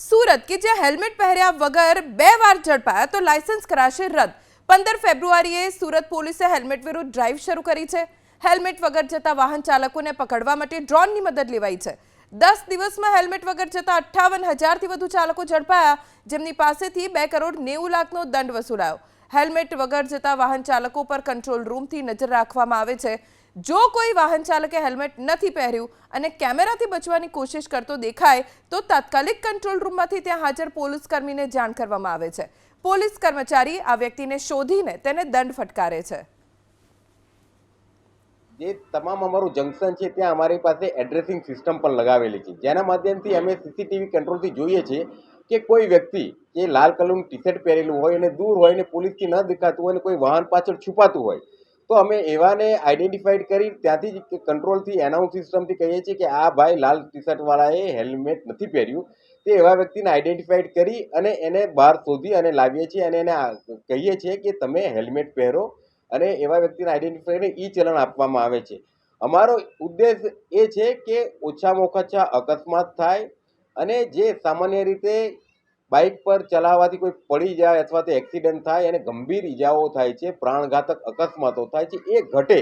સુરત કે જ્યાં હેલ્મેટ પહેર્યા વગર 2 વાર ઝડપાયા તો લાયસન્સ કરાશે રદ। 15 ફેબ્રુઆરીએ સુરત પોલીસે હેલ્મેટ વિરુદ્ધ ડ્રાઈવ શરૂ કરી છે। હેલ્મેટ વગર જતા વાહન ચાલકોને પકડવા માટે ડ્રોનની મદદ લેવાઈ છે। 10 દિવસમાં હેલ્મેટ વગર જતા 58,000થી વધુ ચાલકો ઝડપાયા, જેમની પાસેથી 2 કરોડ 90 લાખનો દંડ વસૂલાયો। હેલ્મેટ વગર જતા વાહન ચાલકો પર કંટ્રોલ રૂમથી નજર રાખવામાં આવે છે। જો કોઈ વાહન ચાલકે હેલ્મેટ નથી પહેર્યું અને કેમેરાથી બચવાની કોશિશ કરતો દેખાય તો તાત્કાલિક કંટ્રોલ રૂમમાંથી ત્યાં હાજર પોલીસ કર્મીને જાણ કરવામાં આવે છે। પોલીસ કર્મચારી આ વ્યક્તિને શોધીને તેને દંડ ફટકારે છે। જે તમામ અમારું જંકશન છે ત્યાં અમારી પાસે એડ્રેસિંગ સિસ્ટમ પણ લગાવેલી છે, જેના માધ્યમથી અમે સીસીટીવી કંટ્રોલથી જોઈએ છીએ કે કોઈ વ્યક્તિ જે લાલ કલરનું ટી શર્ટ પહેરેલું હોય અને દૂર હોય ને પોલીસથી ન દેખાતું હોય અને કોઈ વાહન પાછળ છુપાતું હોય તો અમે એવાને આઈડેન્ટિફાઈડ કરી ત્યાંથી જ કંટ્રોલથી એનાઉન્સ સિસ્ટમથી કહીએ છીએ કે આ ભાઈ લાલ ટી શર્ટવાળાએ હેલ્મેટ નથી પહેર્યું। તે એવા વ્યક્તિને આઈડેન્ટિફાઈડ કરી અને એને બહાર શોધી અને લાવીએ છીએ અને એને કહીએ છીએ કે તમે હેલ્મેટ પહેરો અને એવા વ્યક્તિને આઈડેન્ટિફાઈને ઈ ચલણ આપવામાં આવે છે। અમારો ઉદ્દેશ એ છે કે ઓછામાં ઓછા અકસ્માત થાય અને જે સામાન્ય રીતે બાઇક પર ચલાવવાથી કોઈ પડી જાય અથવા તો એક્સિડન્ટ થાય અને ગંભીર ઈજાઓ થાય છે, પ્રાણઘાતક અકસ્માતો થાય છે, એ ઘટે